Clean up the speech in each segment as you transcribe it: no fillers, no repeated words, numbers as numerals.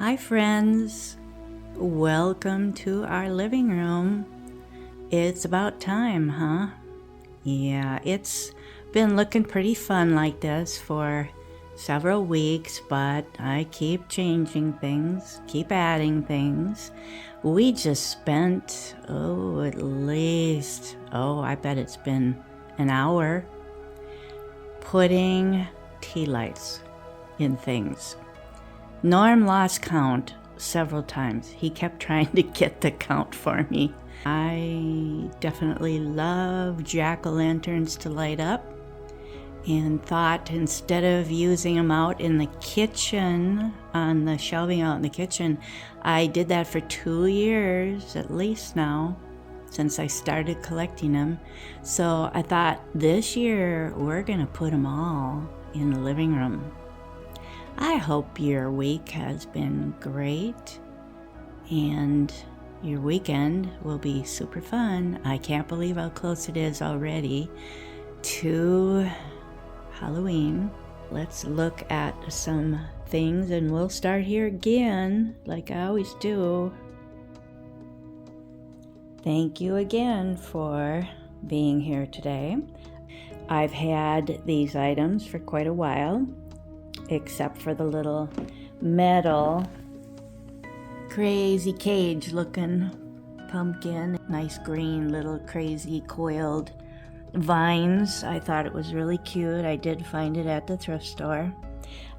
Hi friends, welcome to our living room. It's about time, huh? Yeah, it's been looking pretty fun like this for several weeks, but I keep changing things, keep adding things. We just spent, I bet it's been an hour putting tea lights in things. Norm lost count several times. He kept trying to get the count for me. I definitely love jack-o'-lanterns to light up and thought instead of using them out in the kitchen, on the shelving out in the kitchen, I did that for 2 years at least now since I started collecting them. So I thought this year we're gonna put them all in the living room. I hope your week has been great and your weekend will be super fun. I can't believe how close it is already to Halloween. Let's look at some things and we'll start here again, like I always do. Thank you again for being here today. I've had these items for quite a while, except for the little metal crazy cage looking pumpkin, nice green little crazy coiled vines. I thought it was really cute. I did find it at the thrift store.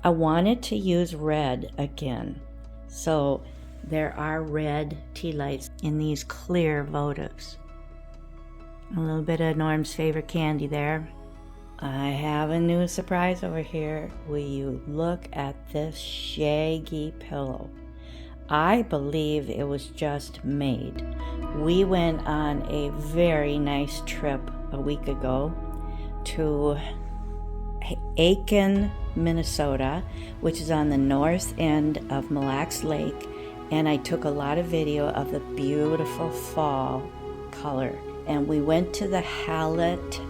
I wanted to use red again, so there are red tea lights in these clear votives. A little bit of Norm's favorite candy there. I have a new surprise over here. Will you look at this shaggy pillow? I believe it was just made. We went on a very nice trip a week ago to Aiken, Minnesota, which is on the north end of Mille Lacs Lake, and I took a lot of video of the beautiful fall color. And we went to the Hallett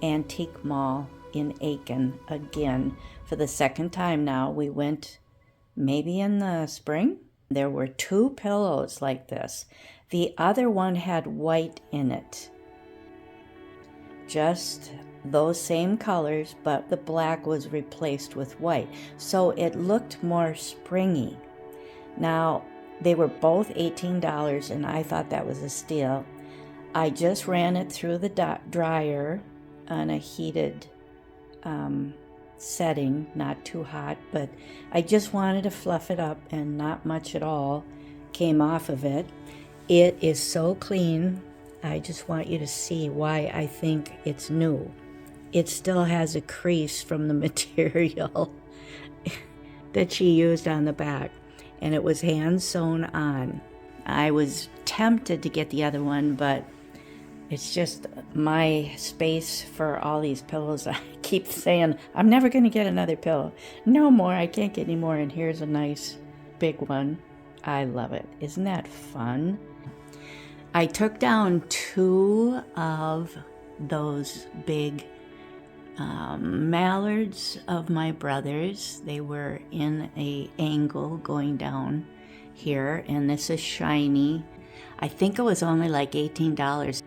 Antique Mall in Aiken again for the second time now. We went maybe in the spring. There were 2 pillows like this. The other one had white in it. Just those same colors, but the black was replaced with white. So it looked more springy. Now, they were both $18 and I thought that was a steal. I just ran it through the dryer on a heated setting, not too hot, but I just wanted to fluff it up and not much at all came off of it. It is so clean. I just want you to see why I think it's new. It still has a crease from the material that she used on the back, and it was hand sewn on. I was tempted to get the other one, but it's just my space for all these pillows. I keep saying, I'm never going to get another pillow. No more. I can't get any more. And here's a nice big one. I love it. Isn't that fun? I took down 2 of those big mallards of my brother's. They were in an angle going down here. And this is shiny. I think it was only like $18.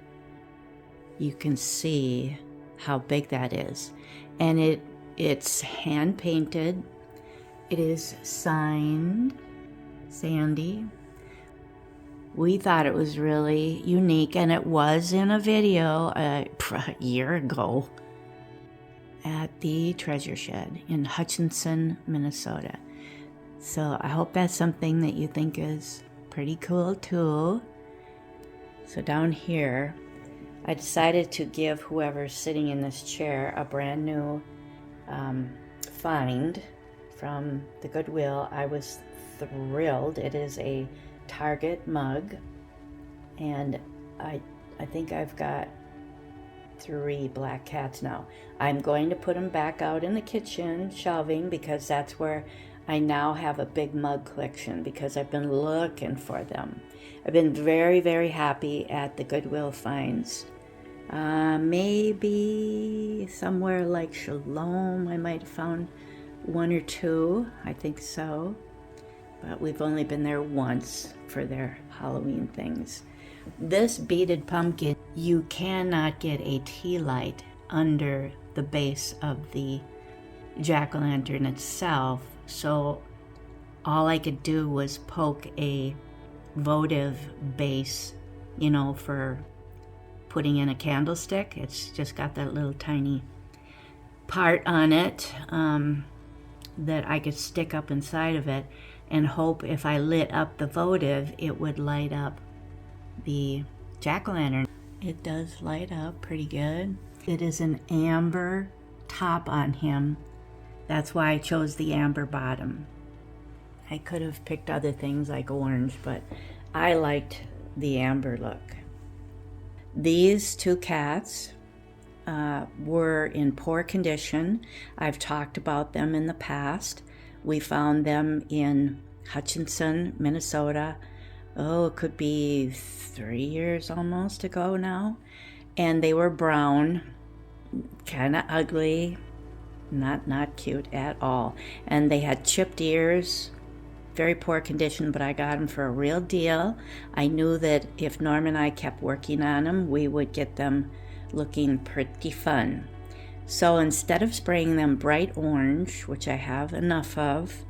You can see how big that is. And it's hand painted. It is signed Sandy. We thought it was really unique, and it was in a video a year ago at the Treasure Shed in Hutchinson, Minnesota. So I hope that's something that you think is pretty cool too. So down here, I decided to give whoever's sitting in this chair a brand new find from the Goodwill. I was thrilled. It is a Target mug, and I think I've got 3 black cats now. I'm going to put them back out in the kitchen shelving because that's where I now have a big mug collection because I've been looking for them. I've been very, very happy at the Goodwill finds. Maybe somewhere like Shalom I might have found 1 or 2. I think so. but we've only been there once for their Halloween things. This beaded pumpkin, you cannot get a tea light under the base of the jack-o'-lantern itself, so all I could do was poke a votive base, you know, for putting in a candlestick. It's just got that little tiny part on it that I could stick up inside of it and hope if I lit up the votive, it would light up the jack-o'-lantern. It does light up pretty good. It is an amber top on him. That's why I chose the amber bottom. I could have picked other things like orange, but I liked the amber look. These two cats were in poor condition. I've talked about them in the past. We found them in Hutchinson, Minnesota. Oh, it could be 3 years almost ago now. And they were brown, kind of ugly, not cute at all. And they had chipped ears, very poor condition, but I got them for a real deal. I knew that if Norm and I kept working on them, we would get them looking pretty fun. So instead of spraying them bright orange, which I have enough of,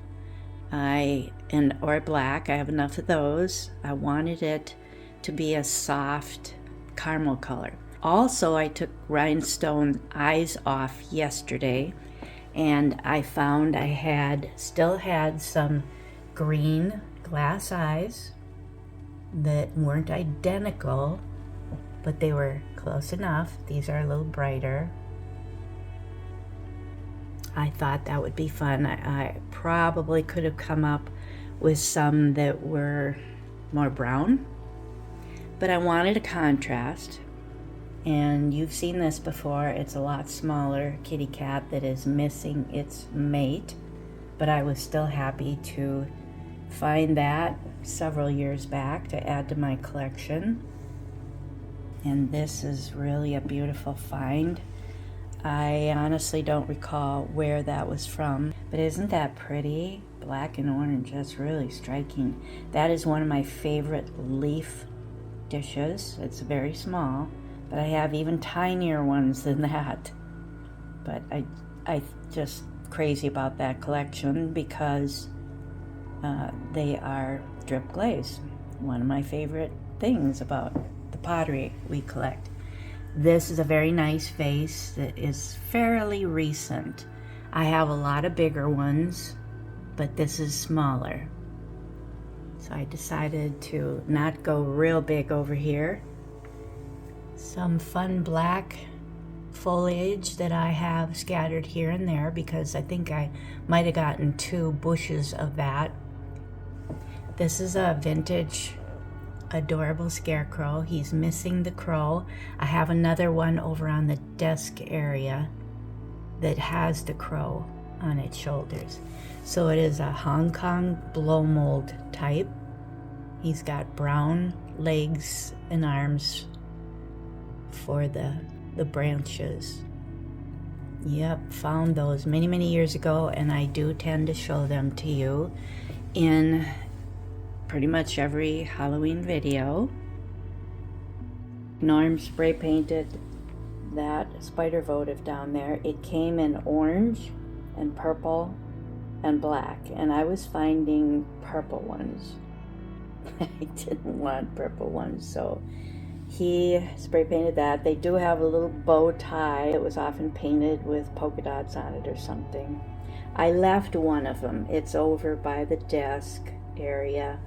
or black, I have enough of those, I wanted it to be a soft caramel color. Also, I took rhinestone eyes off yesterday, and I found I still had some green glass eyes that weren't identical, but they were close enough. These are a little brighter. I thought that would be fun. I probably could have come up with some that were more brown, but I wanted a contrast. And you've seen this before. It's a lot smaller kitty cat that is missing its mate, but I was still happy to find that several years back to add to my collection. And this is really a beautiful find. I honestly don't recall where that was from, but isn't that pretty? Black and orange, that's really striking. That is one of my favorite leaf dishes. It's very small, but I have even tinier ones than that. But I just crazy about that collection because they are drip glaze. One of my favorite things about the pottery we collect. This is a very nice vase that is fairly recent. I have a lot of bigger ones, but this is smaller. So I decided to not go real big over here. Some fun black foliage that I have scattered here and there because I think I might have gotten 2 bushes of that. This is a vintage adorable scarecrow. He's missing the crow. I have another one over on the desk area that has the crow on its shoulders. So it is a Hong Kong blow mold type. He's got brown legs and arms for the branches. Yep, found those many years ago, and I do tend to show them to you in pretty much every Halloween video. Norm spray painted that spider votive down there. It came in orange and purple and black, and I was finding purple ones. I didn't want purple ones, so he spray painted that. They do have a little bow tie. It was often painted with polka dots on it or something. I left one of them. It's over by the desk area.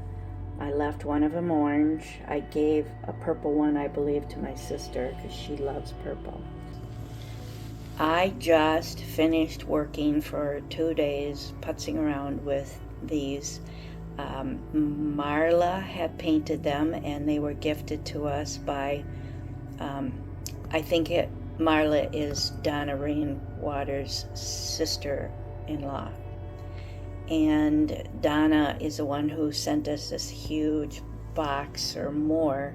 I left one of them orange. I gave a purple one, I believe, to my sister because she loves purple. I just finished working for 2 days, putzing around with these. Marla had painted them, and they were gifted to us by, Marla is Donna Rainwater's sister-in-law. And Donna is the one who sent us this huge box or more.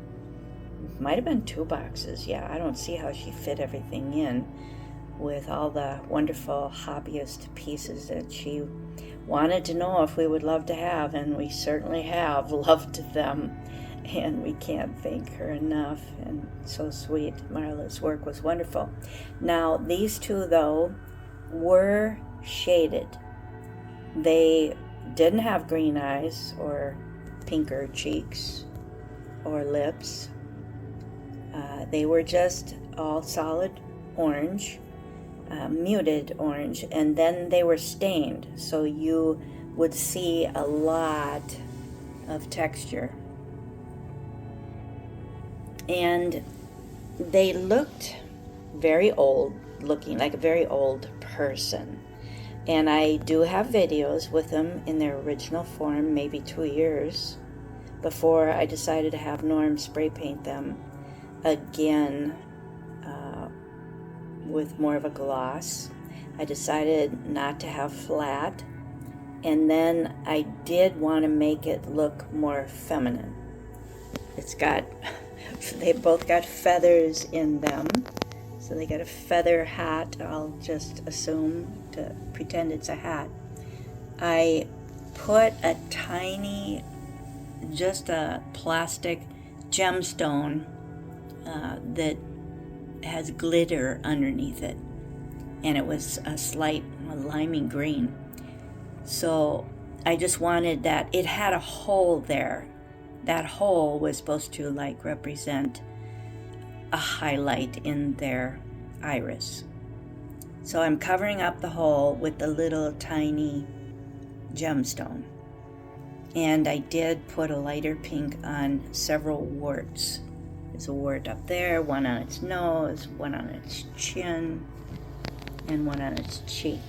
Might have been 2 boxes, yeah. I don't see how she fit everything in with all the wonderful hobbyist pieces that she wanted to know if we would love to have, and we certainly have loved them. And we can't thank her enough, and so sweet. Marla's work was wonderful. Now, these two, though, were shaded. They didn't have green eyes or pinker cheeks or lips. They were just all solid orange, muted orange, and then they were stained, so you would see a lot of texture. And they looked very old looking, like a very old person. And I do have videos with them in their original form, maybe 2 years before I decided to have Norm spray paint them again with more of a gloss. I decided not to have flat, and then I did want to make it look more feminine. It's got, they both got feathers in them. So they got a feather hat. I'll just assume to pretend it's a hat. I put a tiny, just a plastic gemstone that has glitter underneath it. And it was a slight limey green. So I just wanted that. It had a hole there. That hole was supposed to like represent a highlight in their iris. So I'm covering up the hole with the little tiny gemstone. And I did put a lighter pink on several warts. There's a wart up there, one on its nose, one on its chin, and one on its cheek.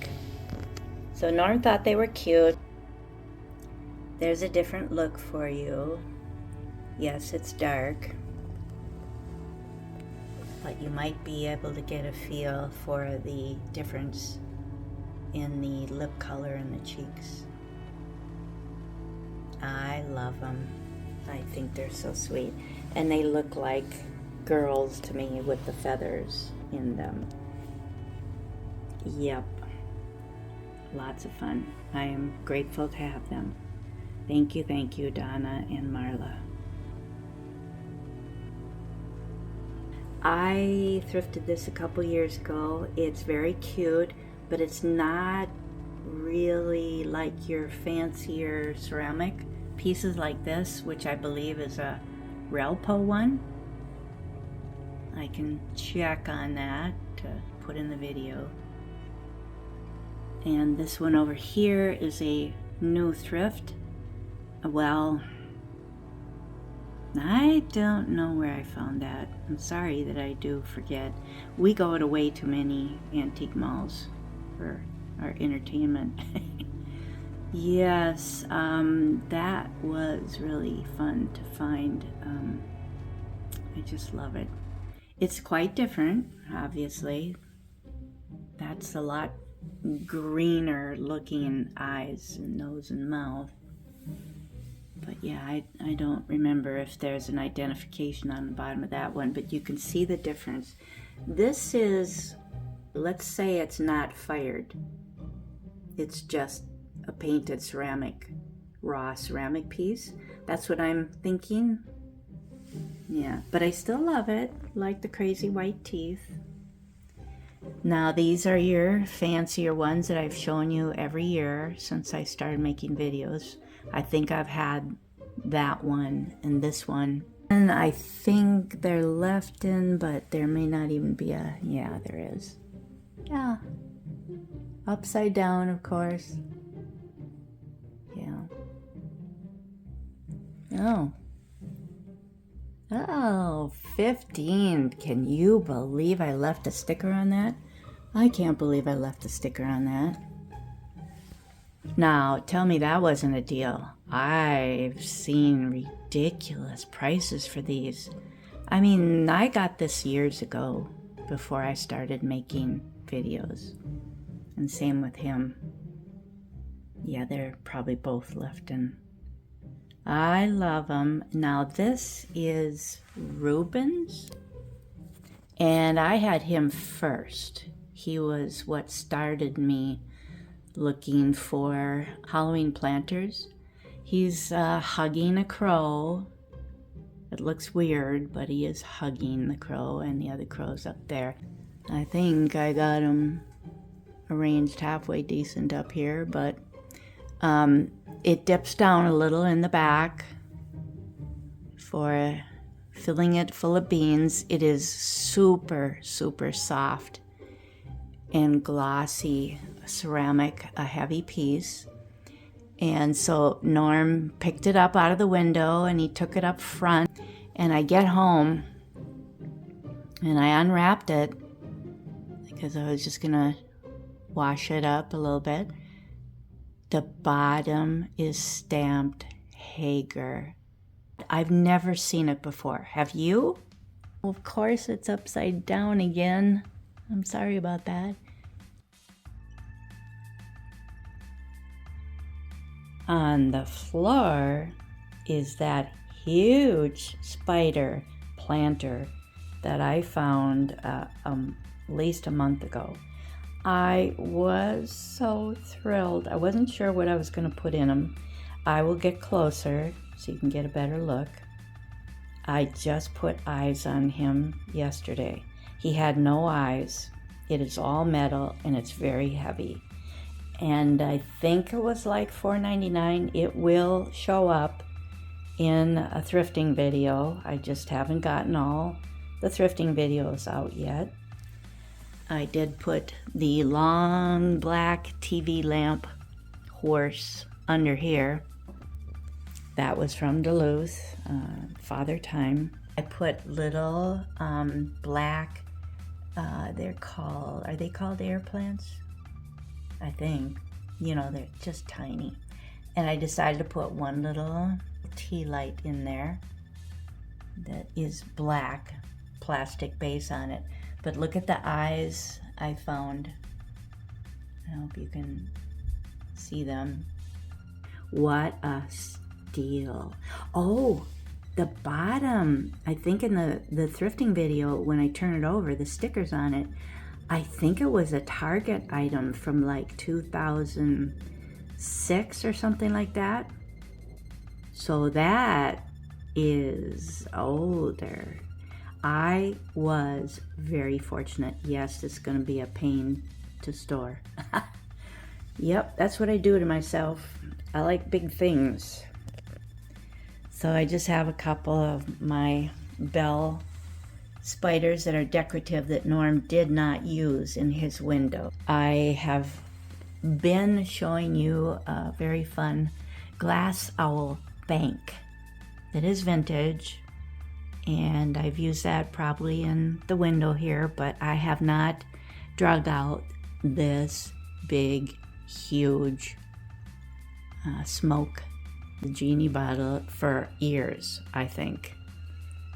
So Norm thought they were cute. There's a different look for you. Yes, it's dark, but you might be able to get a feel for the difference in the lip color and the cheeks. I love them. I think they're so sweet. And they look like girls to me with the feathers in them. Yep. Lots of fun. I am grateful to have them. Thank you, Donna and Marla. I thrifted this a couple years ago. It's very cute, but it's not really like your fancier ceramic pieces like this, which I believe is a Relpo one. I can check on that to put in the video. And this one over here is a new thrift. Well, I don't know where I found that. I'm sorry that I do forget. We go to way too many antique malls for our entertainment. Yes, that was really fun to find. I just love it. It's quite different, obviously. That's a lot greener looking eyes and nose and mouth. But yeah, I don't remember if there's an identification on the bottom of that one, but you can see the difference. This is, let's say it's not fired. It's just a painted ceramic, raw ceramic piece. That's what I'm thinking. Yeah, but I still love it, like the crazy white teeth. Now these are your fancier ones that I've shown you every year since I started making videos. I think I've had that one and this one. And I think they're left in, but there may not even be a, yeah, there is. Yeah. Upside down, of course. Yeah. Oh, 15. Can you believe I left a sticker on that? I can't believe I left a sticker on that. Now, tell me that wasn't a deal. I've seen ridiculous prices for these. I mean, I got this years ago before I started making videos. And same with him. Yeah, they're probably both left in. I love them. Now this is Rubens. And I had him first. He was what started me looking for Halloween planters. He's hugging a crow. It looks weird, but he is hugging the crow, and the other crow's up there. I think I got him arranged halfway decent up here, but it dips down a little in the back for filling it full of beans. It is super, super soft and glossy ceramic, a heavy piece. And so Norm picked it up out of the window and he took it up front. And I get home and I unwrapped it because I was just gonna wash it up a little bit. The bottom is stamped Hager. I've never seen it before. Have you? Of course it's upside down again. I'm sorry about that. On the floor is that huge spider planter that I found at least a month ago. I was so thrilled. I wasn't sure what I was going to put in them. I will get closer so you can get a better look. I just put eyes on him yesterday. He had no eyes. It is all metal and it's very heavy. And I think it was like $4.99. It will show up in a thrifting video. I just haven't gotten all the thrifting videos out yet. I did put the long black TV lamp horse under here. That was from Duluth, Father Time. I put little black, are they called air plants? I think. You know, they're just tiny. And I decided to put one little tea light in there that is black, plastic base on it. But look at the eyes I found. I hope you can see them. What a steal. Oh, the bottom. I think in the thrifting video, when I turn it over, the stickers on it, I think it was a Target item from like 2006 or something like that. So that is older. I was very fortunate. Yes, it's going to be a pain to store. Yep, that's what I do to myself. I like big things. So I just have a couple of my Bell spiders that are decorative that Norm did not use in his window. I have been showing you a very fun glass owl bank that is vintage, and I've used that probably in the window here, but I have not drug out this big, huge smoke genie bottle for years, I think.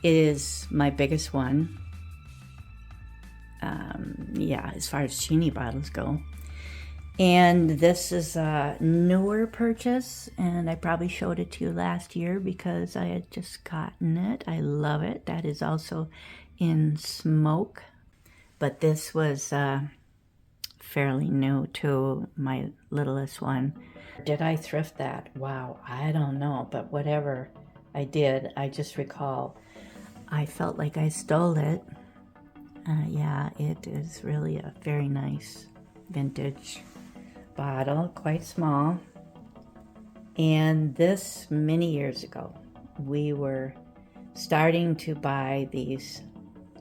It is my biggest one. Yeah, as far as genie bottles go. And this is a newer purchase, and I probably showed it to you last year because I had just gotten it. I love it. That is also in smoke. But this was fairly new too, my littlest one. Did I thrift that? Wow, I don't know, but whatever I did, I just recall I felt like I stole it. Yeah, it is really a very nice vintage bottle, quite small. And this, many years ago, we were starting to buy these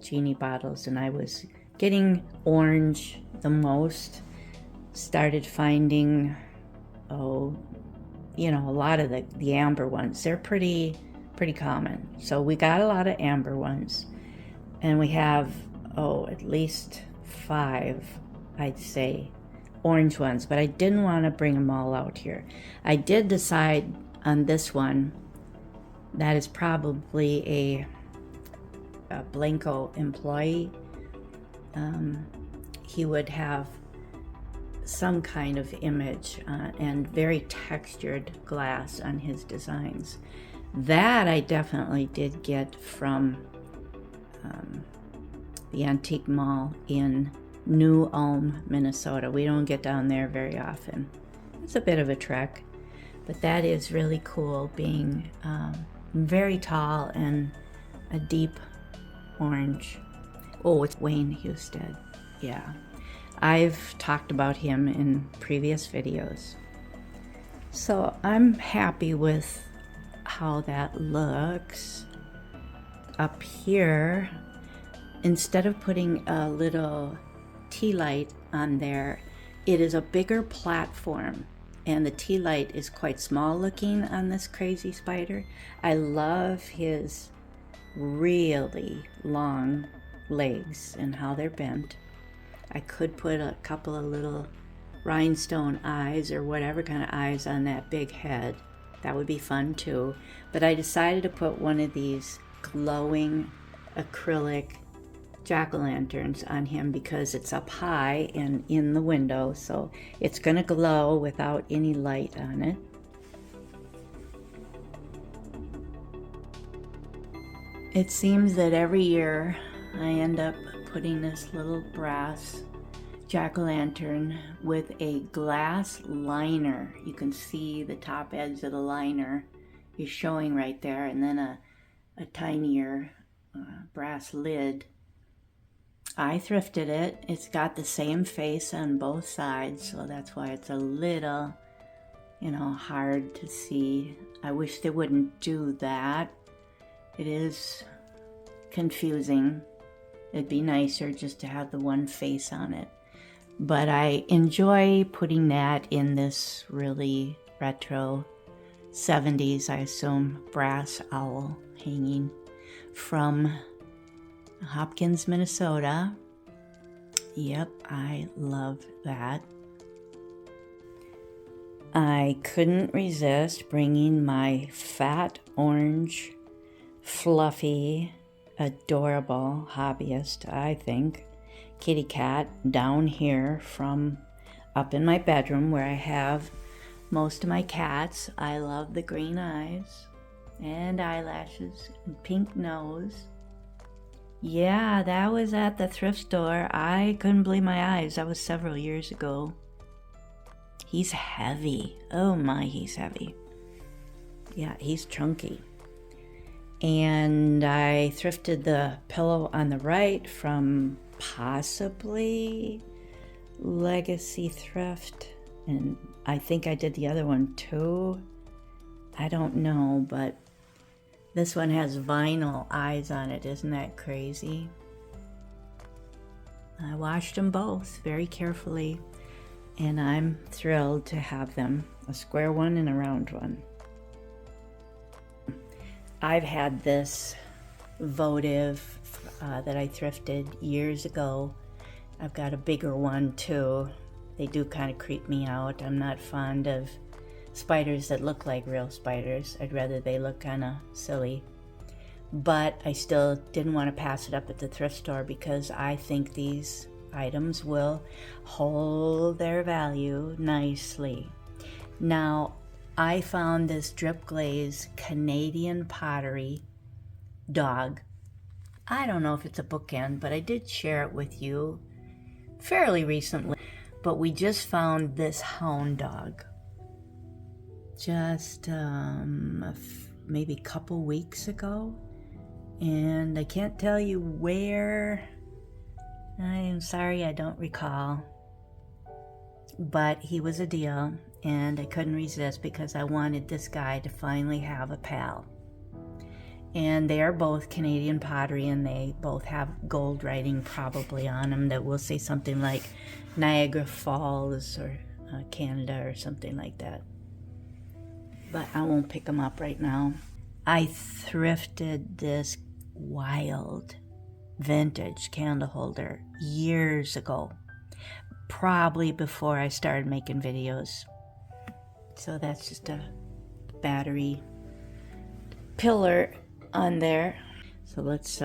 genie bottles, and I was getting orange the most. Started finding, you know, a lot of the amber ones. They're pretty common. So we got a lot of amber ones, and we have, at least 5, I'd say, orange ones, but I didn't want to bring them all out here. I did decide on this one that is probably a Blanco employee. He would have some kind of image and very textured glass on his designs. That I definitely did get from the antique mall in New Ulm, Minnesota. We don't get down there very often. It's a bit of a trek, but that is really cool, being very tall and a deep orange. Oh, it's Wayne Husted. Yeah, I've talked about him in previous videos. So I'm happy with how that looks. Up here, instead of putting a little tea light on there, it is a bigger platform, and the tea light is quite small looking on this crazy spider. I love his really long legs and how they're bent. I could put a couple of little rhinestone eyes or whatever kind of eyes on that big head. That would be fun too. But I decided to put one of these glowing acrylic jack-o'-lanterns on him because it's up high and in the window, so it's gonna glow without any light on it. It seems that every year I end up putting this little brass jack-o'-lantern with a glass liner. You can see the top edge of the liner is showing right there, and then a tinier brass lid. I thrifted it. It's got the same face on both sides, so that's why it's a little, hard to see. I wish they wouldn't do that. It is confusing. It'd be nicer just to have the one face on it. But I enjoy putting that in this really retro 70s, I assume, brass owl hanging from Hopkins, Minnesota. Yep, I love that. I couldn't resist bringing my fat orange, fluffy, adorable hobbyist, I think, kitty cat down here from up in my bedroom where I have most of my cats. I love the green eyes and eyelashes and pink nose. Yeah, that was at the thrift store. I couldn't believe my eyes. That was several years ago. He's heavy. Oh my, he's heavy. Yeah, he's chunky. And I thrifted the pillow on the right from possibly Legacy Thrift, and I think I did the other one too. I don't know, but this one has vinyl eyes on it. Isn't that crazy? I washed them both very carefully, and I'm thrilled to have them, a square one and a round one. I've had this votive that I thrifted years ago. I've got a bigger one too. They do kind of creep me out. I'm not fond of spiders that look like real spiders. I'd rather they look kind of silly. But I still didn't want to pass it up at the thrift store because I think these items will hold their value nicely. Now, I found this drip glaze Canadian pottery dog. I don't know if it's a bookend, but I did share it with you fairly recently. But we just found this hound dog just maybe a couple weeks ago. And I can't tell you where. I am sorry, I don't recall. But he was a deal, and I couldn't resist because I wanted this guy to finally have a pal. And they are both Canadian pottery, and they both have gold writing probably on them that will say something like Niagara Falls or Canada or something like that. But I won't pick them up right now. I thrifted this wild vintage candle holder years ago, probably before I started making videos. So that's just a battery pillar on there. So let's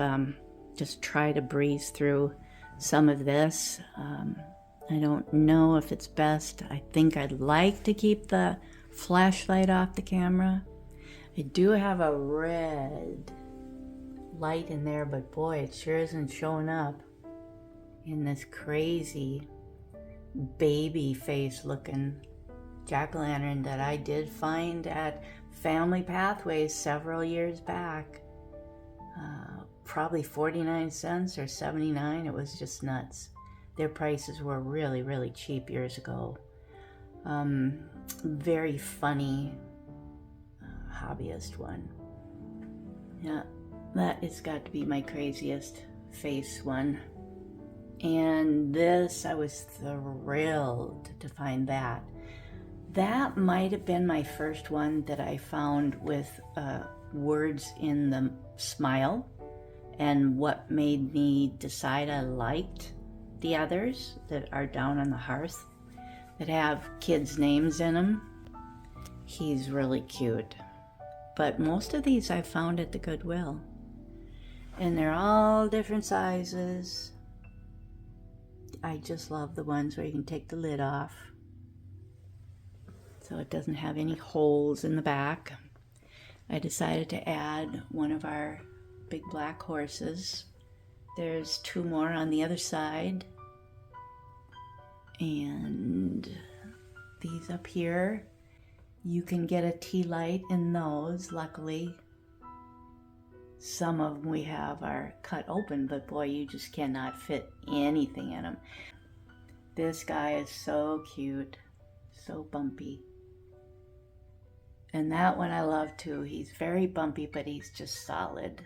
just try to breeze through some of this. I don't know if it's best. I think I'd like to keep the flashlight off the camera. I do have a red light in there, but boy, it sure isn't showing up. in this crazy baby face looking jack-o'-lantern that I did find at Family Pathways several years back. Probably 49 cents or 79. It was just nuts. Their prices were really, really cheap years ago. Very funny hobbyist one. Yeah, that has got to be my craziest face one. And this, I was thrilled to find that. That might have been my first one that I found with words in the smile, and what made me decide I liked the others that are down on the hearth that have kids' names in them. He's really cute. But most of these I found at the Goodwill. And they're all different sizes. I just love the ones where you can take the lid off, so it doesn't have any holes in the back. I decided to add one of our big black horses. There's two more on the other side. And these up here, you can get a tea light in those, luckily. Some of them we have are cut open, but boy, you just cannot fit anything in them. This guy is so cute, so bumpy. And that one I love too. He's very bumpy, but he's just solid.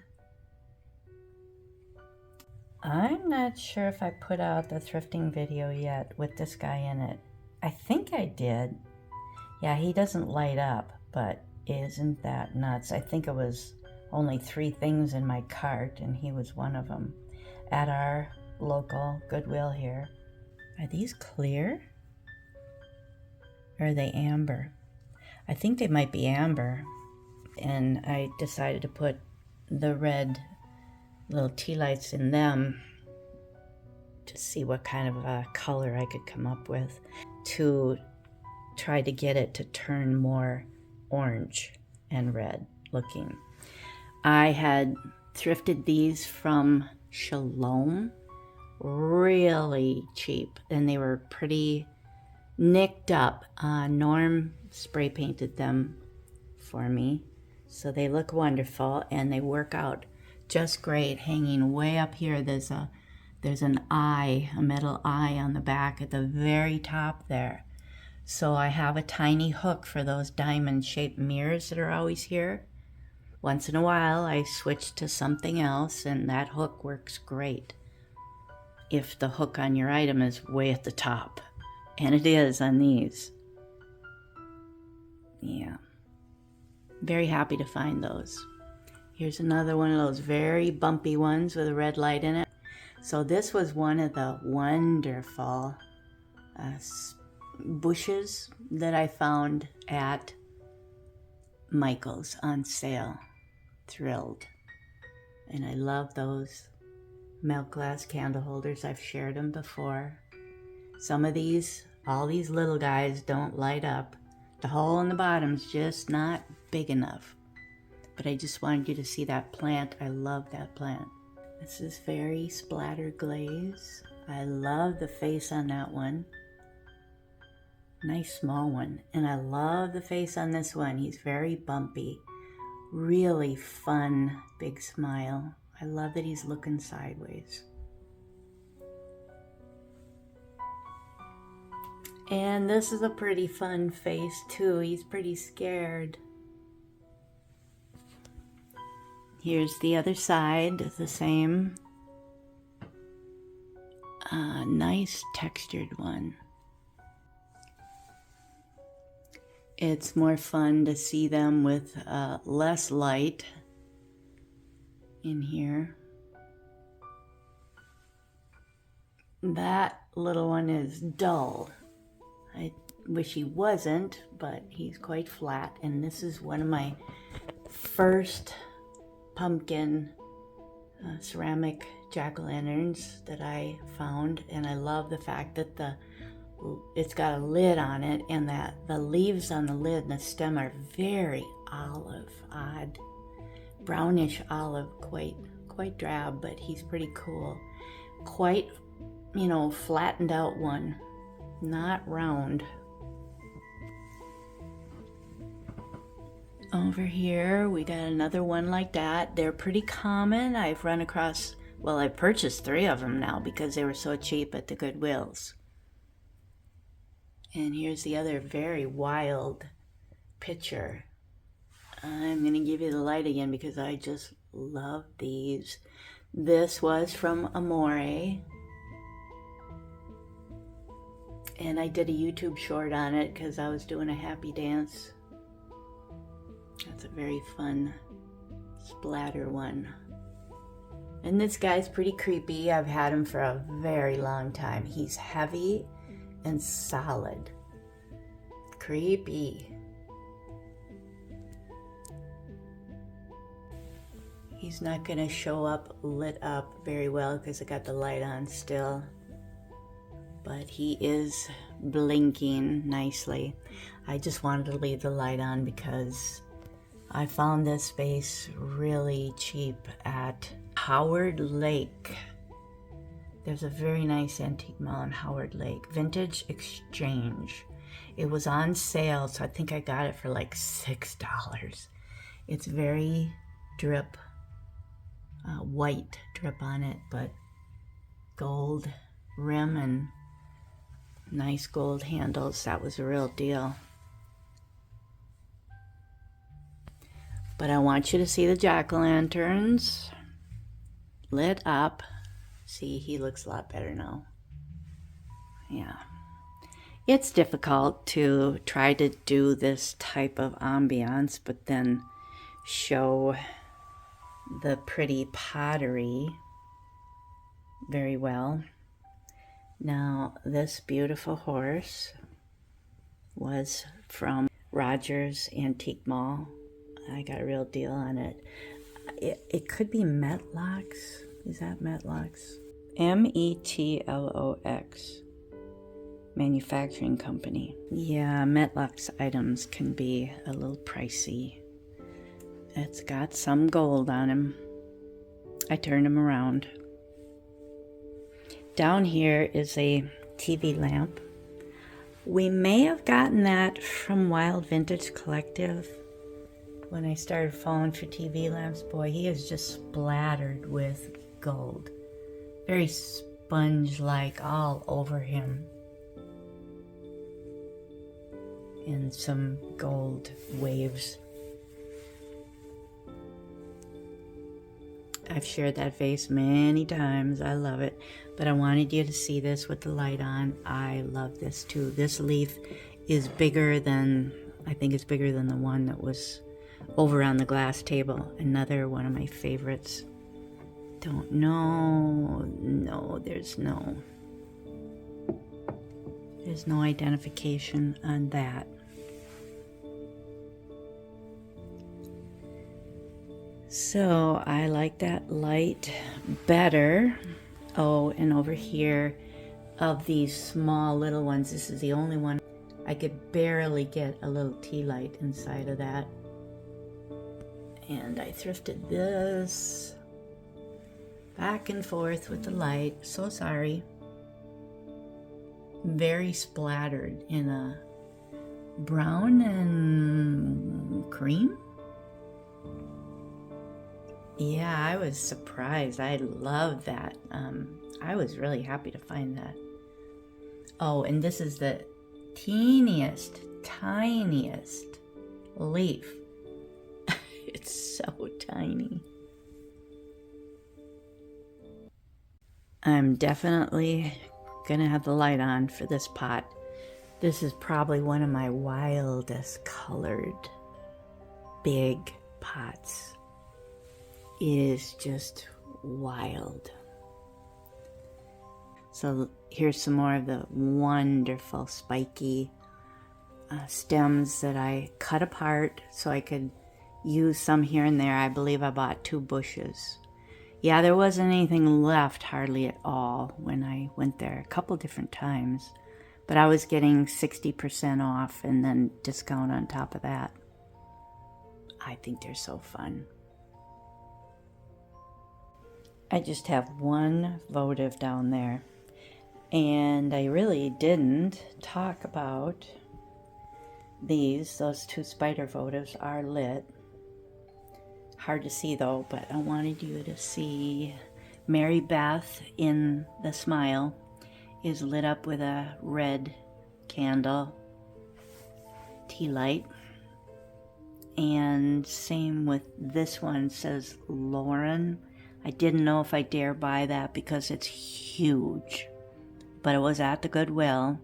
I'm not sure if I put out the thrifting video yet with this guy in it. I think I did. Yeah, he doesn't light up, but isn't that nuts? I think it was only 3 things in my cart, and he was one of them at our local Goodwill here. Are these clear? Or are they amber? I think they might be amber. And I decided to put the red little tea lights in them to see what kind of a color I could come up with to try to get it to turn more orange and red looking. I had thrifted these from Shalom, really cheap, and they were pretty nicked up. Norm spray painted them for me, so they look wonderful and they work out just great. Hanging way up here, there's an eye, a metal eye on the back at the very top there. So I have a tiny hook for those diamond-shaped mirrors that are always here. Once in a while, I switch to something else, and that hook works great if the hook on your item is way at the top. And it is on these. Yeah. Very happy to find those. Here's another one of those very bumpy ones with a red light in it. So this was one of the wonderful bushes that I found at Michael's on sale. Thrilled. And I love those milk glass candle holders. I've shared them before. Some of these, all these little guys don't light up. The hole in the bottom's just not big enough. But I just wanted you to see that plant. I love that plant. This is very splatter glaze. I love the face on that one. Nice small one. And I love the face on this one. He's very bumpy. Really fun, big smile. I love that he's looking sideways. And this is a pretty fun face too. He's pretty scared. Here's the other side, the same. Nice textured one. It's more fun to see them with less light in here. That little one is dull. I wish he wasn't, but he's quite flat. And this is one of my first pumpkin ceramic jack-o'-lanterns that I found, and I love the fact that it's got a lid on it, and that the leaves on the lid and the stem are very olive, odd, brownish olive, quite drab, but he's pretty cool. Quite you know, flattened out one, not round. Over here, we got another one like that. They're pretty common. I've run across, well, I purchased 3 of them now because they were so cheap at the Goodwills. And here's the other very wild picture. I'm going to give you the light again because I just love these. This was from Amore. And I did a YouTube short on it because I was doing a happy dance. That's a very fun splatter one. And this guy's pretty creepy. I've had him for a very long time. He's heavy and solid. Creepy. He's not going to show up lit up very well because I got the light on still. But he is blinking nicely. I just wanted to leave the light on because I found this space really cheap at Howard Lake. There's a very nice antique mall in Howard Lake, Vintage Exchange. It was on sale, so I think I got it for like $6. It's very drip, white drip on it, but gold rim and nice gold handles. That was a real deal. But I want you to see the jack-o'-lanterns lit up. See, he looks a lot better now. Yeah. It's difficult to try to do this type of ambiance, but then show the pretty pottery very well. Now, this beautiful horse was from Rogers Antique Mall. I got a real deal on it. It could be Metlox. Is that Metlox? Metlox. Manufacturing company. Yeah, Metlox items can be a little pricey. It's got some gold on him. I turned him around. Down here is a TV lamp. We may have gotten that from Wild Vintage Collective. When I started falling for TV lamps, boy, he is just splattered with gold. Very sponge-like all over him. And some gold waves. I've shared that vase many times. I love it. But I wanted you to see this with the light on. I love this too. This leaf is bigger than, I think it's bigger than the one that was over on the glass table. Another one of my favorites. Don't know. No, there's no identification on that. So I like that light better. Oh, and over here of these small little ones, this is the only one I could barely get a little tea light inside of that. And I thrifted this back and forth with the light. So sorry. Very splattered in a brown and cream. Yeah, I was surprised. I love that. I was really happy to find that. Oh, and this is the teeniest, tiniest leaf. It's so tiny. I'm definitely gonna have the light on for this pot. This is probably one of my wildest colored big pots. It is just wild. So here's some more of the wonderful spiky stems that I cut apart so I could use some here and there. I believe I bought 2 bushes. Yeah, there wasn't anything left hardly at all when I went there a couple different times. But I was getting 60% off and then discount on top of that. I think they're so fun. I just have one votive down there. And I really didn't talk about those two spider votives are lit. Hard to see though, but I wanted you to see Mary Beth in the smile is lit up with a red candle, tea light. And same with this one, says Lauren. I didn't know if I dare buy that because it's huge, but it was at the Goodwill.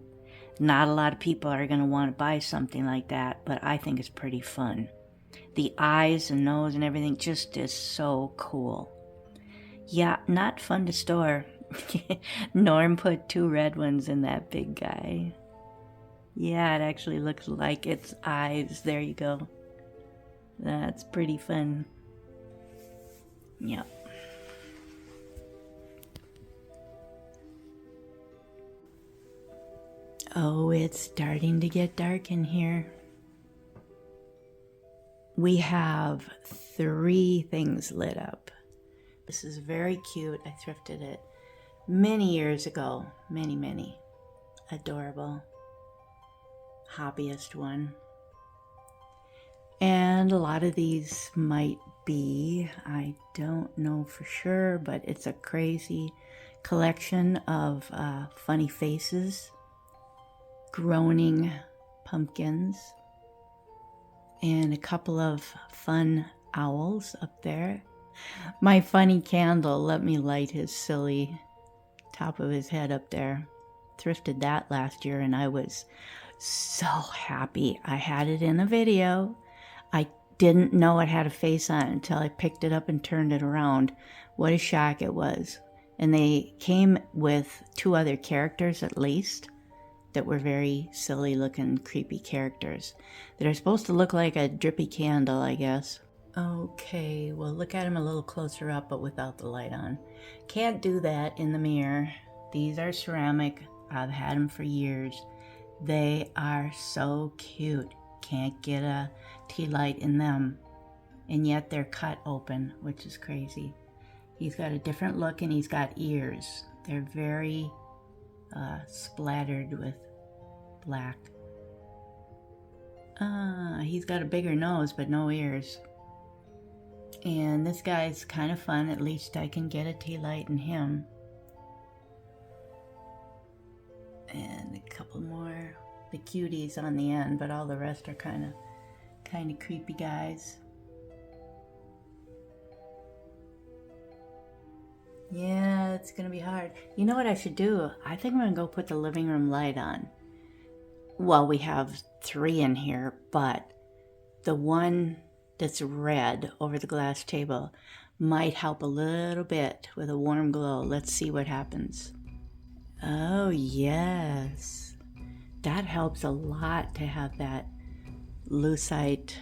Not a lot of people are going to want to buy something like that, but I think it's pretty fun. The eyes and nose and everything just is so cool. Yeah, not fun to store. Norm put 2 red ones in that big guy. Yeah, it actually looks like its eyes. There you go. That's pretty fun. Yep. Oh, it's starting to get dark in here. We have 3 things lit up. This is very cute. I thrifted it many years ago. Many. Adorable. Hobbyist one. And a lot of these might be, I don't know for sure, but it's a crazy collection of funny faces, groaning pumpkins, and a couple of fun owls up there. My funny candle let me light his silly top of his head up there. Thrifted that last year and I was so happy. I had it in a video. I didn't know it had a face on it until I picked it up and turned it around. What a shock it was. And they came with 2 other characters at least that were very silly looking, creepy characters that are supposed to look like a drippy candle, I guess. Okay, well look at them a little closer up but without the light on. Can't do that in the mirror. These are ceramic. I've had them for years. They are so cute. Can't get a tea light in them. And yet they're cut open, which is crazy. He's got a different look and he's got ears. They're very splattered with black. He's got a bigger nose but no ears. And this guy's kind of fun. At least I can get a tea light in him. And a couple more, the cuties on the end, but all the rest are kind of creepy guys. Yeah, it's gonna be hard. You know what I should do? I think I'm gonna go put the living room light on. Well, we have 3 in here, but the one that's red over the glass table might help a little bit with a warm glow. Let's see what happens. Oh, yes. That helps a lot to have that lucite.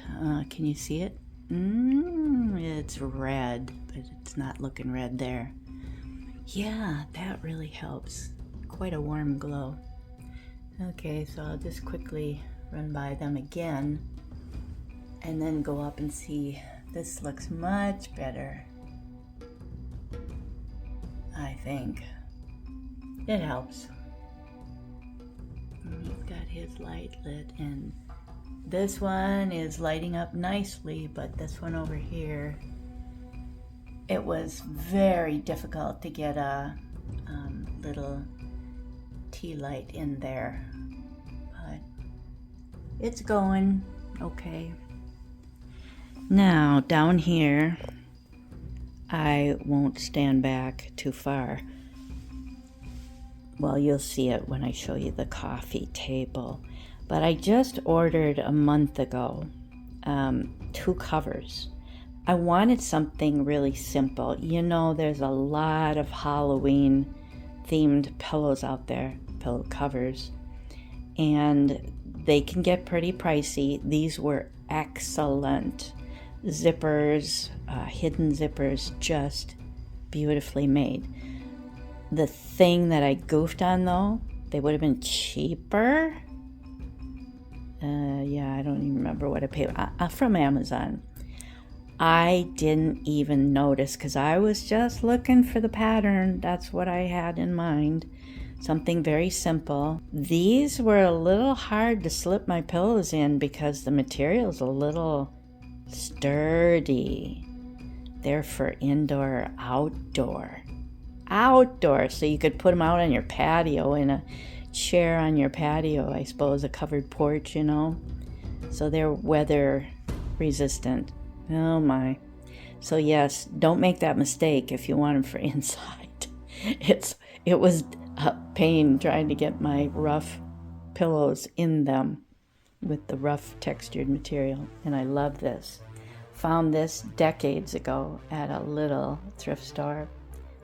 Can you see it? It's red, but it's not looking red there. Yeah, that really helps. Quite a warm glow. Okay, so I'll just quickly run by them again and then go up and see. This looks much better, I think. It helps. He's got his light lit and this one is lighting up nicely, but this one over here, it was very difficult to get a little tea light in there, but it's going okay. Now down here, I won't stand back too far. Well, you'll see it when I show you the coffee table. But I just ordered a month ago 2 covers. I wanted something really simple. You know, there's a lot of Halloween themed pillows out there, pillow covers, and they can get pretty pricey. These were excellent. Zippers, hidden zippers, just beautifully made. The thing that I goofed on though, they would have been cheaper. Yeah, I don't even remember what I paid from Amazon. I didn't even notice because I was just looking for the pattern. That's what I had in mind. Something very simple. These were a little hard to slip my pillows in because the material's a little sturdy. They're for indoor or outdoor. Outdoor, so you could put them out on your patio, in a chair on your patio, I suppose, a covered porch, you know. So they're weather resistant. Oh my. So yes, don't make that mistake if you want them for inside. It was a pain trying to get my rough pillows in them with the rough textured material, and I love this. Found this decades ago at a little thrift store.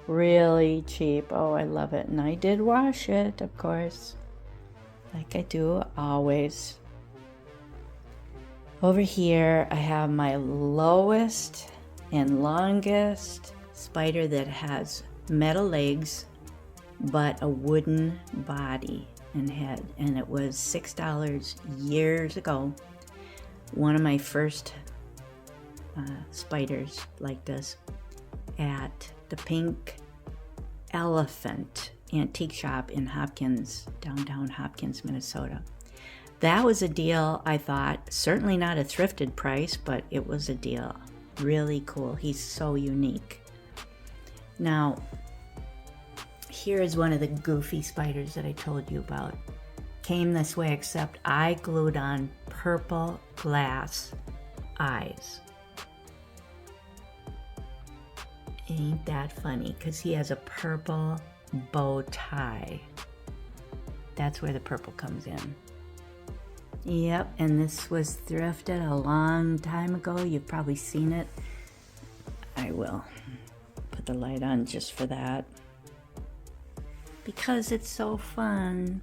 Really cheap. Oh, I love it. And I did wash it, of course, like I do always. Over here, I have my lowest and longest spider that has metal legs, but a wooden body and head. And it was $6 years ago. One of my first spiders like this at the Pink Elephant Antique Shop in Hopkins, downtown Hopkins, Minnesota. That was a deal, I thought. Certainly not a thrifted price, but it was a deal. Really cool. He's so unique. Now, here is one of the goofy spiders that I told you about. Came this way, except I glued on purple glass eyes. Ain't that funny? Because he has a purple bow tie. That's where the purple comes in. Yep, and this was thrifted a long time ago. You've probably seen it. I will put the light on just for that, because it's so fun.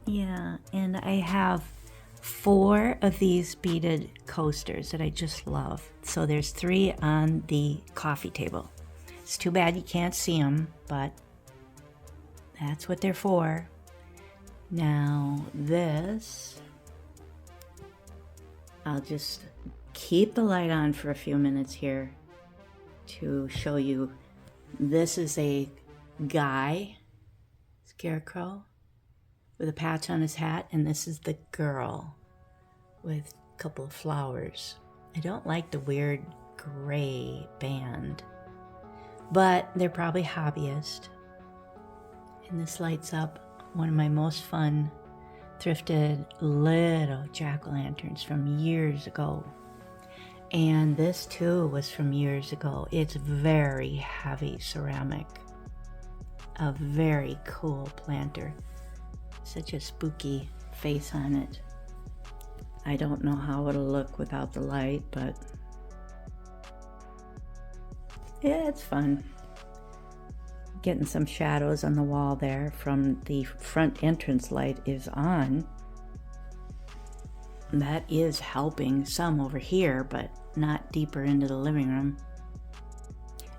Yeah, and I have 4 of these beaded coasters that I just love. So there's 3 on the coffee table. It's too bad you can't see them, but that's what they're for. Now this, I'll just keep the light on for a few minutes here to show you. This is a guy, scarecrow, with a patch on his hat, and this is the girl with a couple of flowers. I don't like the weird gray band, but they're probably hobbyist. And this lights up one of my most fun thrifted little jack-o'-lanterns from years ago. And this too was from years ago. It's very heavy ceramic. A very cool planter. Such a spooky face on it. I don't know how it'll look without the light, but yeah, it's fun. Getting some shadows on the wall there from the front entrance light is on. That is helping some over here, but not deeper into the living room.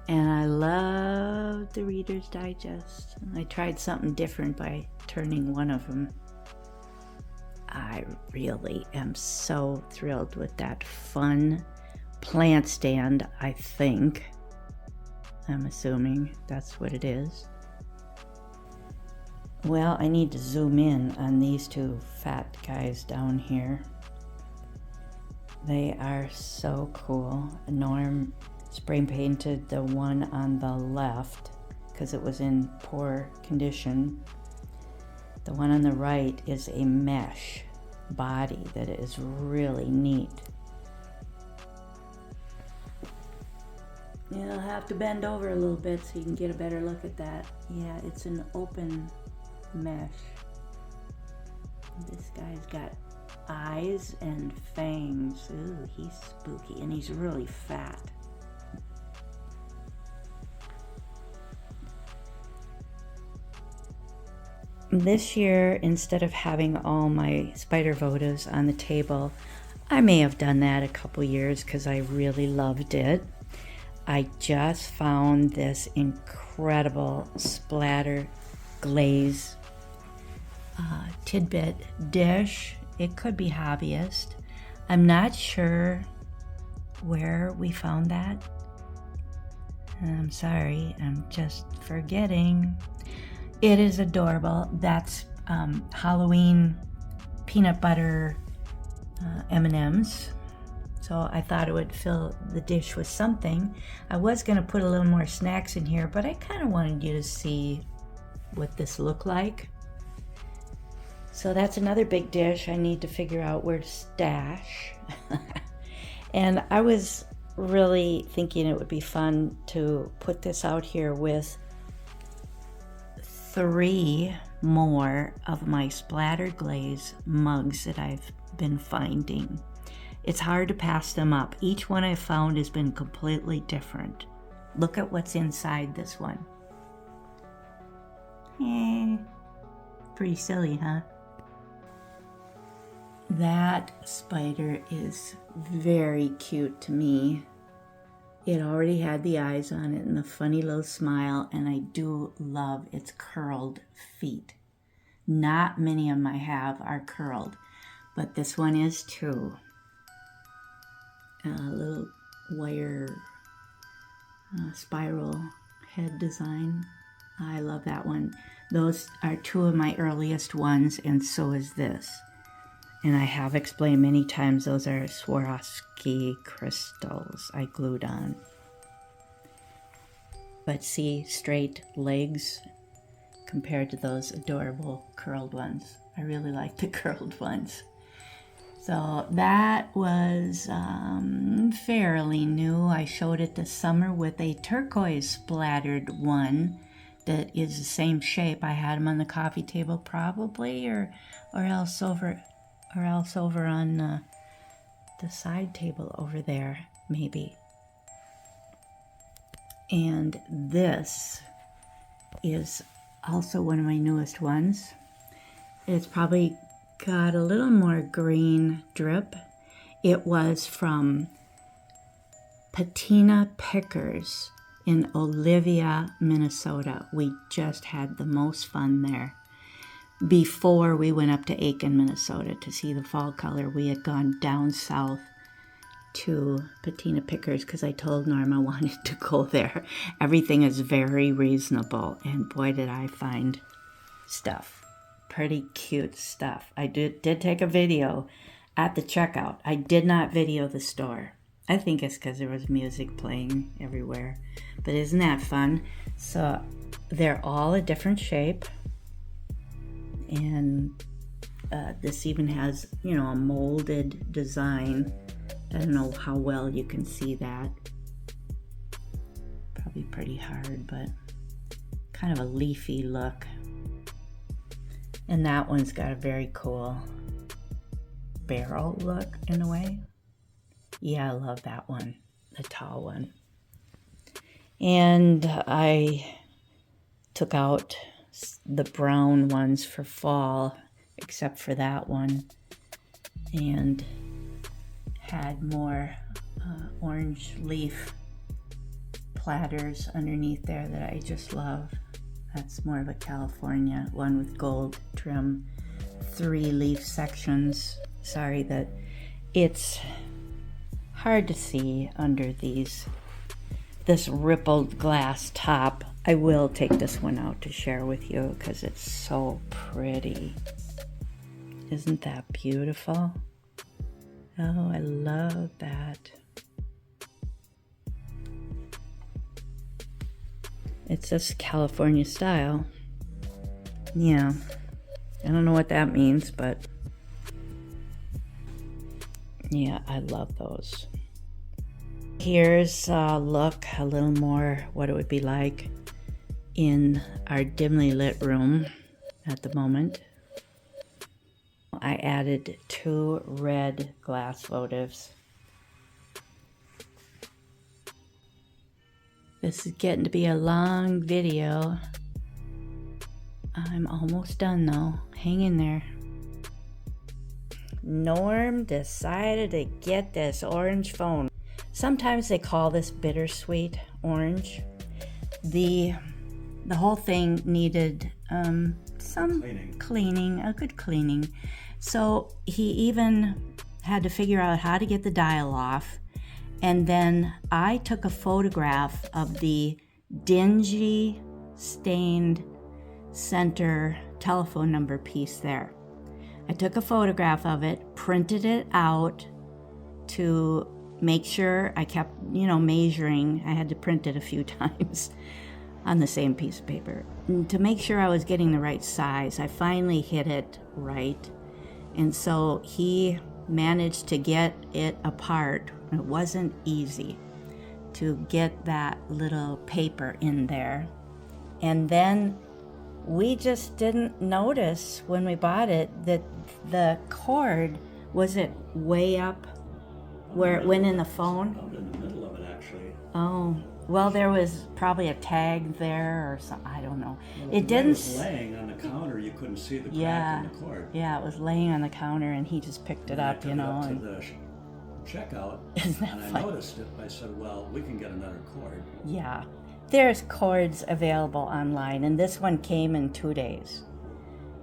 And I love the Reader's Digest. I tried something different by turning one of them. I really am so thrilled with that fun plant stand, I think. I'm assuming that's what it is. Well, I need to zoom in on these 2 fat guys down here. They are so cool. Norm spray painted the one on the left because it was in poor condition. The one on the right is a mesh body that is really neat. You'll have to bend over a little bit so you can get a better look at that. Yeah, it's an open mesh. This guy's got eyes and fangs. Ooh, he's spooky, and he's really fat. This year, instead of having all my spider votives on the table, I may have done that a couple years because I really loved it. I just found this incredible splatter glaze tidbit dish. It could be hobbyist. I'm not sure where we found that. I'm sorry, I'm just forgetting. It is adorable. That's Halloween peanut butter M&Ms. So I thought it would fill the dish with something. I was gonna put a little more snacks in here, but I kind of wanted you to see what this looked like. So that's another big dish I need to figure out where to stash. And I was really thinking it would be fun to put this out here with 3 more of my splatter glaze mugs that I've been finding. It's hard to pass them up. Each one I've found has been completely different. Look at what's inside this one. Pretty silly, huh? That spider is very cute to me. It already had the eyes on it and the funny little smile, and I do love its curled feet. Not many of them I have are curled, but this one is too. A little wire spiral head design. I love that one. Those are 2 of my earliest ones, and so is this. And I have explained many times, those are Swarovski crystals I glued on. But see, straight legs compared to those adorable curled ones. I really like the curled ones. So that was fairly new. I showed it this summer with a turquoise splattered one that is the same shape. I had them on the coffee table probably, or else over on the side table over there, maybe. And this is also one of my newest ones. It's probably got a little more green drip. It was from Patina Pickers in Olivia, Minnesota. We just had the most fun there. Before we went up to Aiken, Minnesota to see the fall color, we had gone down south to Patina Pickers because I told Norm I wanted to go there. Everything is very reasonable, and boy did I find stuff. Pretty cute stuff. I did take a video at the checkout. I did not video the store. I think it's because there was music playing everywhere. But isn't that fun? So they're all a different shape. And this even has, a molded design. I don't know how well you can see that. Probably pretty hard, but kind of a leafy look. And that one's got a very cool barrel look in a way. Yeah, I love that one, the tall one. And I took out the brown ones for fall, except for that one, and had more orange leaf platters underneath there that I just love. That's more of a California one with gold trim, 3 leaf sections. Sorry that it's hard to see under this rippled glass top. I will take this one out to share with you because it's so pretty. Isn't that beautiful? Oh, I love that. It's just California style. Yeah, I don't know what that means, but yeah, I love those. Here's a look a little more what it would be like in our dimly lit room at the moment. I added 2 red glass votives. This is getting to be a long video. I'm almost done though. Hang in there. Norm decided to get this orange phone. Sometimes they call this bittersweet orange. The whole thing needed some cleaning, a good cleaning. So he even had to figure out how to get the dial off. And then I took a photograph of the dingy, stained center telephone number piece there. I took a photograph of it, printed it out to make sure I kept, measuring. I had to print it a few times on the same piece of paper to make sure I was getting the right size. I finally hit it right. And so he managed to get it apart. It wasn't easy to get that little paper in there. And then we just didn't notice when we bought it that the cord, was it way up where it went in the phone? Out in the middle of it, actually. Oh, well, there was probably a tag there or something. I don't know. Well, It didn't. It was laying on the counter. You couldn't see the crack in the cord. Yeah, it was laying on the counter, and he just picked it up, I took it up and to the checkout, Isn't that and I funny? noticed it. I said, "Well, we can get another cord." yeah, there's cords available online, and this one came in 2 days.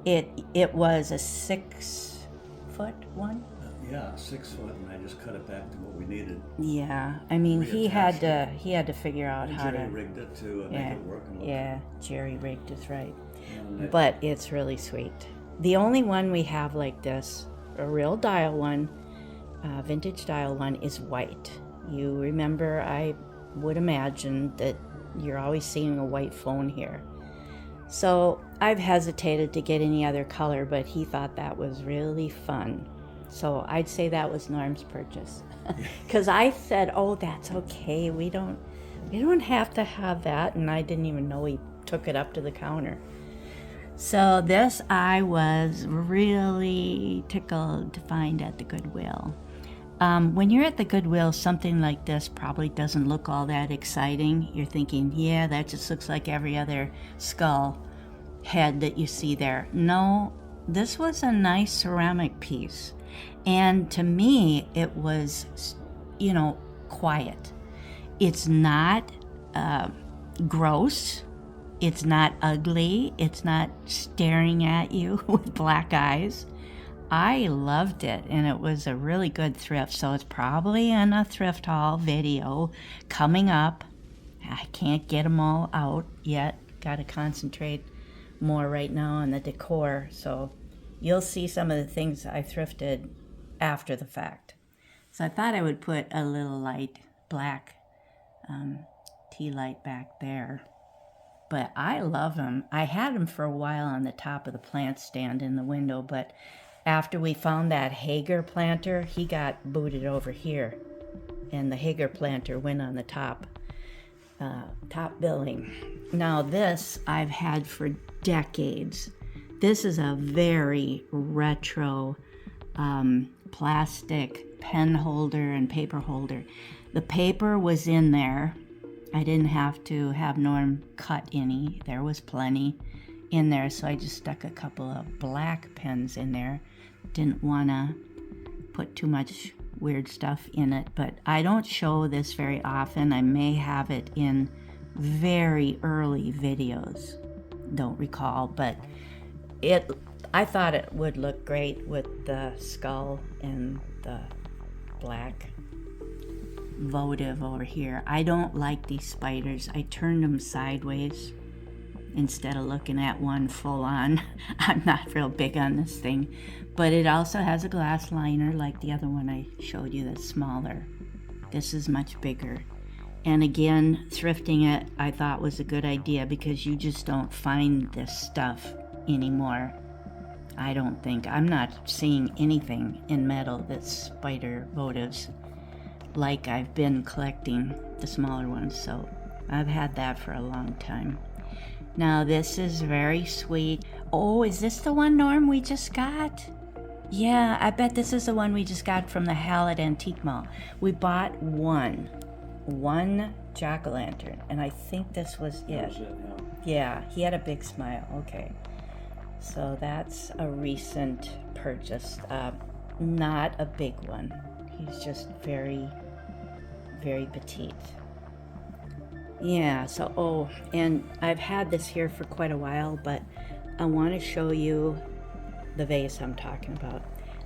It was a 6-foot one. Yeah, 6 foot, and I just cut it back to what we needed. Yeah, I mean he had to figure out And how Jerry to. rigged it to make it work. And Yeah, jerry rigged is right. And But it's really sweet. The only one we have like this, a real dial one, vintage dial one, is white. You remember, I would imagine that you're always seeing a white phone here. So I've hesitated to get any other color, but he thought that was really fun. So I'd say that was Norm's purchase. Because I said, oh, that's okay. We don't have to have that. And I didn't even know he took it up to the counter. So this I was really tickled to find at the Goodwill. When you're at the Goodwill, something like this probably doesn't look all that exciting. You're thinking, yeah, that just looks like every other skull head that you see there. No, this was a nice ceramic piece. And to me, it was, quiet. It's not gross. It's not ugly. It's not staring at you with black eyes. I loved it, and it was a really good thrift. So it's probably in a thrift haul video coming up. I can't get them all out yet. Got to concentrate more right now on the decor. So you'll see some of the things I thrifted after the fact. So I thought I would put a little light black tea light back there. But I love them. I had them for a while on the top of the plant stand in the window, but after we found that Hager planter, he got booted over here, and the Hager planter went on the top building. Now this I've had for decades. This is a very retro plastic pen holder and paper holder. The paper was in there. I didn't have to have Norm cut any. There was plenty in there, so I just stuck a couple of black pens in there. Didn't want to put too much weird stuff in it, but I don't show this very often. I may have it in very early videos. Don't recall, but I thought it would look great with the skull and the black votive over here. I don't like these spiders. I turned them sideways instead of looking at one full on. I'm not real big on this thing, but it also has a glass liner like the other one I showed you that's smaller. This is much bigger. And again, thrifting it I thought was a good idea because you just don't find this stuff anymore. I don't think. I'm not seeing anything in metal that's spider votives like I've been collecting the smaller ones, so I've had that for a long time. Now this is very sweet. Oh, is this the one, Norm, we just got? Yeah, I bet this is the one we just got from the Halloween Antique Mall. We bought one jack-o'-lantern, and I think this was it. That was it, Yeah, he had a big smile. Okay. So that's a recent purchase. Not a big one. He's just very, very petite. Yeah, so, and I've had this here for quite a while, but I want to show you the vase I'm talking about.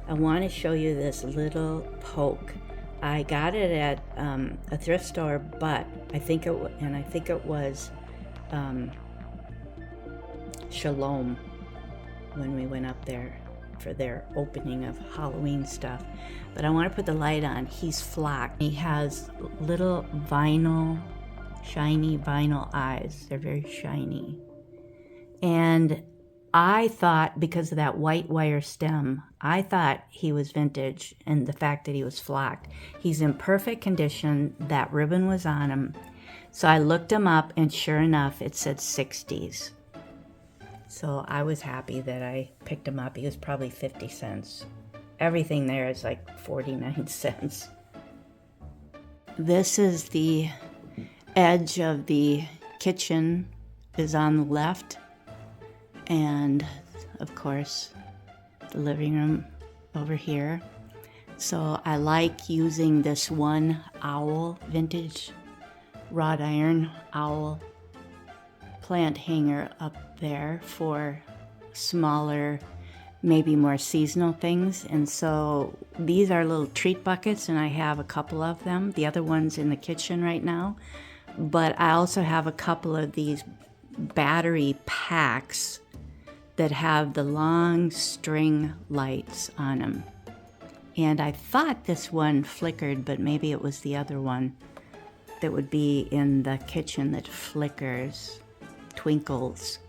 I want to show you this little poke. I got it at a thrift store, but I think it was Shalom when we went up there for their opening of Halloween stuff. But I want to put the light on. He's flocked. He has little vinyl, shiny vinyl eyes. They're very shiny. And I thought, because of that white wire stem, I thought he was vintage, and the fact that he was flocked. He's in perfect condition. That ribbon was on him. So I looked him up, and sure enough, it said 60s. So I was happy that I picked him up. He was probably 50 cents. Everything there is like 49 cents. This is the edge of the kitchen is on the left. And of course, the living room over here. So I like using this one owl, vintage wrought iron owl plant hanger up there for smaller, maybe more seasonal things. And so these are little treat buckets, and I have a couple of them. The other one's in the kitchen right now. But I also have a couple of these battery packs that have the long string lights on them. And I thought this one flickered, but maybe it was the other one that would be in the kitchen that flickers, twinkles.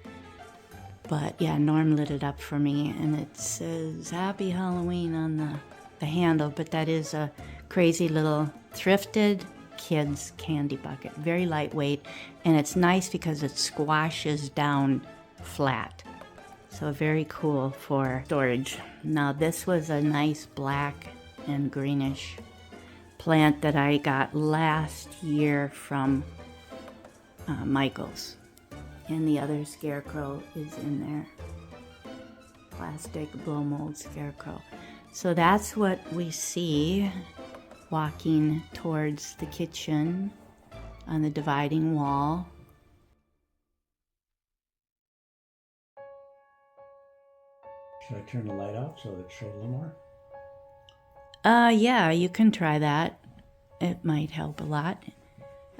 But yeah, Norm lit it up for me, and it says Happy Halloween on the handle, but that is a crazy little thrifted kids candy bucket. Very lightweight, and it's nice because it squashes down flat. So very cool for storage. Now this was a nice black and greenish plant that I got last year from Michael's. And the other scarecrow is in there. Plastic blow mold scarecrow. So that's what we see walking towards the kitchen on the dividing wall. Should I turn the light off so it shows a little more? Yeah, you can try that. It might help a lot.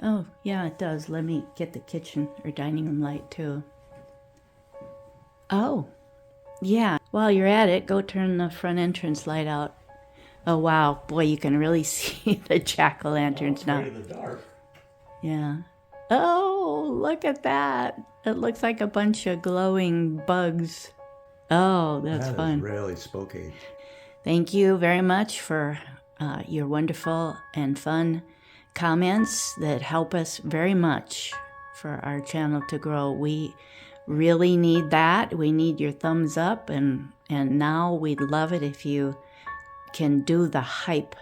Oh, yeah, it does. Let me get the kitchen or dining room light, too. Oh, yeah. While you're at it, go turn the front entrance light out. Oh, wow. Boy, you can really see the jack-o'-lanterns now. In the dark. Yeah. Oh, look at that. It looks like a bunch of glowing bugs. Oh, that's fun. That is really spooky. Thank you very much for your wonderful and fun comments that help us very much for our channel to grow. We really need that. We need your thumbs up, and now we'd love it if you can do the hype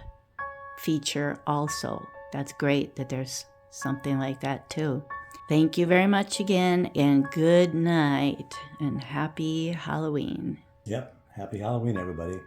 feature also. That's great that there's something like that too. Thank you very much again, and good night, and happy Halloween. Yep. Happy Halloween, everybody.